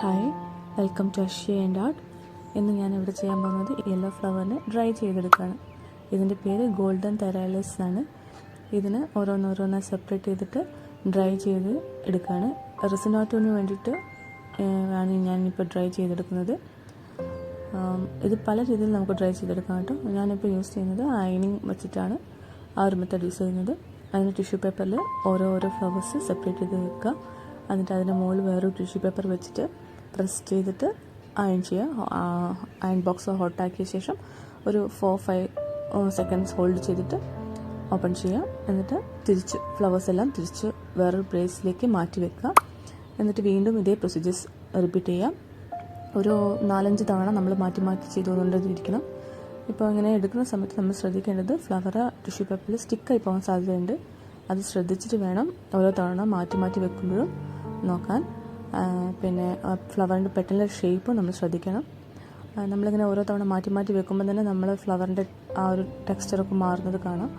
Hi, welcome to Ashya and art. ഇന്ന് ഞാനിവിടെ ചെയ്യാൻ പോകുന്നത് യെല്ലോ ഫ്ലവറിനെ ഡ്രൈ ചെയ്തെടുക്കുകയാണ്. ഇതിൻ്റെ പേര് ഗോൾഡൻ തെറാലിസ് ആണ്. ഇതിന് ഓരോന്നോരോന്നായി സെപ്പറേറ്റ് ചെയ്തിട്ട് ഡ്രൈ ചെയ്ത് എടുക്കുകയാണ്. റിസിനാട്ടോന് വേണ്ടിയിട്ട് ആണ് ഞാനിപ്പോൾ ഡ്രൈ ചെയ്തെടുക്കുന്നത്. ഇത് പല രീതിയിൽ നമുക്ക് ഡ്രൈ ചെയ്തെടുക്കാം കേട്ടോ. ഞാനിപ്പോൾ യൂസ് ചെയ്യുന്നത് അയണിങ് വെച്ചിട്ടാണ് ആ ഒരു മെത്തേഡ് യൂസ് ചെയ്യുന്നത്. അതിന് ടിഷ്യൂ പേപ്പറിൽ ഓരോ ഫ്ലവേഴ്സ് സെപ്പറേറ്റ് ചെയ്ത് വെക്കുക. എന്നിട്ട് അതിൻ്റെ മുകളിൽ വേറൊരു ടിഷ്യൂ പേപ്പർ വെച്ചിട്ട് പ്രസ് ചെയ്തിട്ട് അയൺ ചെയ്യുക. അയൺ ബോക്സ് ഹോട്ടാക്കിയ ശേഷം ഒരു 4-5 സെക്കൻഡ്സ് ഹോൾഡ് ചെയ്തിട്ട് ഓപ്പൺ ചെയ്യുക. എന്നിട്ട് തിരിച്ച് ഫ്ലവേഴ്സ് എല്ലാം തിരിച്ച് വേറൊരു പ്ലേസിലേക്ക് മാറ്റി വെക്കുക. എന്നിട്ട് വീണ്ടും ഇതേ പ്രൊസീജിയേഴ്സ് റിപ്പീറ്റ് ചെയ്യാം. ഒരു 4-5 തവണ നമ്മൾ മാറ്റി ചെയ്തുകൊണ്ടിരിക്കണം. ഇപ്പോൾ ഇങ്ങനെ എടുക്കുന്ന സമയത്ത് നമ്മൾ ശ്രദ്ധിക്കേണ്ടത് ഫ്ലവർ ടിഷ്യൂ പേപ്പറിൽ സ്റ്റിക്കായി പോകാൻ സാധ്യതയുണ്ട്. അത് ശ്രദ്ധിച്ചിട്ട് വേണം ഓരോ തവണ മാറ്റി വെക്കുമ്പോഴും നോക്കാൻ. പിന്നെ ഫ്ലവറിൻ്റെ പെട്ടലിൻ്റെ ഷേപ്പ് നമ്മൾ ശ്രദ്ധിക്കണം. നമ്മളിങ്ങനെ ഓരോ തവണ മാറ്റി വെക്കുമ്പോൾ തന്നെ നമ്മൾ ഫ്ലവറിൻ്റെ ആ ഒരു ടെക്സ്ചറൊക്കെ മാറുന്നത് കാണാം.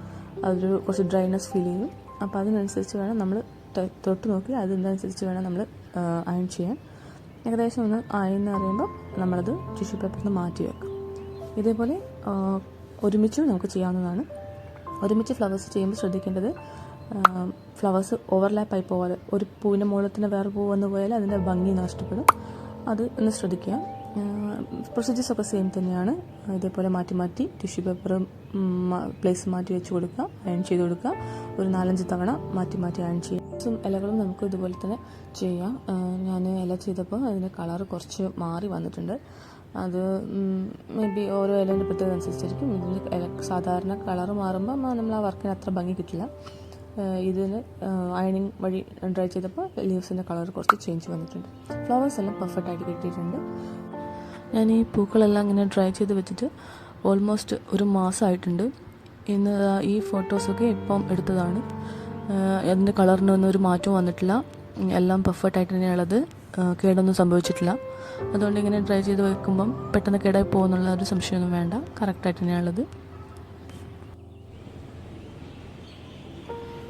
അതൊരു കുറച്ച് ഡ്രൈനെസ് ഫീൽ ചെയ്യും. അപ്പോൾ അതിനനുസരിച്ച് വേണം നമ്മൾ തൊട്ട് നോക്കി അതിനനുസരിച്ച് വേണം നമ്മൾ അയൺ ചെയ്യാൻ. ഏകദേശം ഒന്ന് അയന്ന് അറിയുമ്പോൾ നമ്മളത് ടിഷ്യൂ പേപ്പറിൽ നിന്ന് മാറ്റി വെക്കാം. ഇതേപോലെ ഒരുമിച്ച് നമുക്ക് ചെയ്യാവുന്നതാണ്. ഒരുമിച്ച് ഫ്ലവേഴ്സ് ചെയ്യുമ്പോൾ ശ്രദ്ധിക്കേണ്ടത് ഫ്ലവേഴ്സ് ഓവർലാപ്പായി പോകാതെ ഒരു പൂവിൻ്റെ മുകളിൽ തന്നെ വേറെ പൂ വന്നു പോയാൽ അതിൻ്റെ ഭംഗി നഷ്ടപ്പെടും. അത് ഒന്ന് ശ്രദ്ധിക്കുക. പ്രൊസീജിയേഴ്സൊക്കെ സെയിം തന്നെയാണ്. ഇതേപോലെ മാറ്റി ടിഷ്യൂ പേപ്പർ പ്ലേസ് മാറ്റി വെച്ച് കൊടുക്കുക, അയൺ ചെയ്ത് കൊടുക്കുക. ഒരു 4-5 തവണ മാറ്റി അയൺ ചെയ്യുക. ഇലകളും നമുക്ക് ഇതുപോലെ തന്നെ ചെയ്യാം. ഞാൻ ഇല ചെയ്തപ്പോൾ അതിൻ്റെ കളർ കുറച്ച് മാറി വന്നിട്ടുണ്ട്. അത് മേ ബി ഓരോ ഇലേൻ്റെ പ്രത്യേകത അനുസരിച്ചായിരിക്കും. ഇതിന് സാധാരണ കളർ മാറുമ്പോൾ നമ്മൾ ആ വർക്കിന് അത്ര ഭംഗി കിട്ടില്ല. ഇതിന് അയണിങ് വഴി ഡ്രൈ ചെയ്തപ്പോൾ ലീവ്സിൻ്റെ കളർ കുറച്ച് ചേഞ്ച് വന്നിട്ടുണ്ട്. ഫ്ലവേഴ്സ് എല്ലാം പെർഫെക്റ്റ് ആയിട്ട് കിട്ടിയിട്ടുണ്ട്. ഞാൻ ഈ പൂക്കളെല്ലാം ഇങ്ങനെ ഡ്രൈ ചെയ്ത് വെച്ചിട്ട് ഓൾമോസ്റ്റ് ഒരു മാസമായിട്ടുണ്ട്. ഇന്ന് ഈ ഫോട്ടോസൊക്കെ ഇപ്പം എടുത്തതാണ്. അതിൻ്റെ കളറിനൊന്നും ഒരു മാറ്റവും വന്നിട്ടില്ല. എല്ലാം പെർഫെക്റ്റ് ആയിട്ട് തന്നെയുള്ളത്. കേടൊന്നും സംഭവിച്ചിട്ടില്ല. അതുകൊണ്ട് ഇങ്ങനെ ഡ്രൈ ചെയ്ത് വെക്കുമ്പം പെട്ടെന്ന് കേടായി പോകുന്നുള്ള ഒരു സംശയമൊന്നും വേണ്ട. കറക്റ്റായിട്ട് തന്നെയാണുള്ളത്.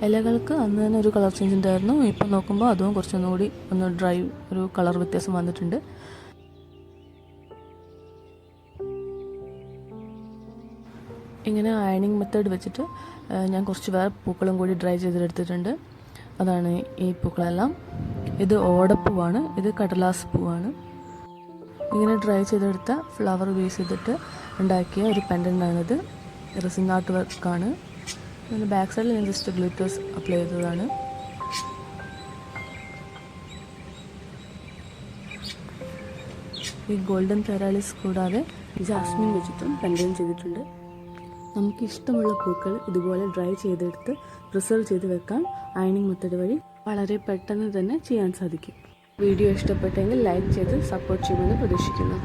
ഇലകൾക്ക് അന്ന് തന്നെ ഒരു കളർ ചേഞ്ച് ഉണ്ടായിരുന്നു. ഇപ്പം നോക്കുമ്പോൾ അതും കുറച്ചൊന്നുകൂടി ഒന്ന് ഡ്രൈ ഒരു കളർ വ്യത്യാസം വന്നിട്ടുണ്ട്. ഇങ്ങനെ അയണിങ് മെത്തേഡ് വെച്ചിട്ട് ഞാൻ കുറച്ച് വേറെ പൂക്കളും കൂടി ഡ്രൈ ചെയ്തെടുത്തിട്ടുണ്ട്. അതാണ് ഈ പൂക്കളെല്ലാം. ഇത് ഓടപ്പൂവാണ്, ഇത് കടലാസ് പൂവാണ്. ഇങ്ങനെ ഡ്രൈ ചെയ്തെടുത്ത ഫ്ലവർ യൂസ് ചെയ്തിട്ട് ഉണ്ടാക്കിയ ഒരു പെൻഡൻ്റാണിത്. റെസിൻ ആർട്ട് വർക്കാണ്. ഇതിൻ്റെ ബാക്ക് സൈഡിൽ ഞാൻ ജസ്റ്റ് ഗ്ലിറ്റേഴ്സ് അപ്ലൈ ചെയ്തതാണ്. ഈ ഗോൾഡൻ തെറാലിസ് കൂടാതെ ജാസ്മിൻ വെച്ചിട്ടും പെൻഡൻ്റ് ചെയ്തിട്ടുണ്ട്. നമുക്ക് ഇഷ്ടമുള്ള പൂക്കൾ ഇതുപോലെ ഡ്രൈ ചെയ്തെടുത്ത് പ്രിസർവ് ചെയ്ത് വെക്കാൻ അയണിങ് മെത്തേഡ് വഴി വളരെ പെട്ടെന്ന് തന്നെ ചെയ്യാൻ സാധിക്കും. വീഡിയോ ഇഷ്ടപ്പെട്ടെങ്കിൽ ലൈക്ക് ചെയ്ത് സപ്പോർട്ട് ചെയ്യുമെന്ന് പ്രതീക്ഷിക്കുന്നു.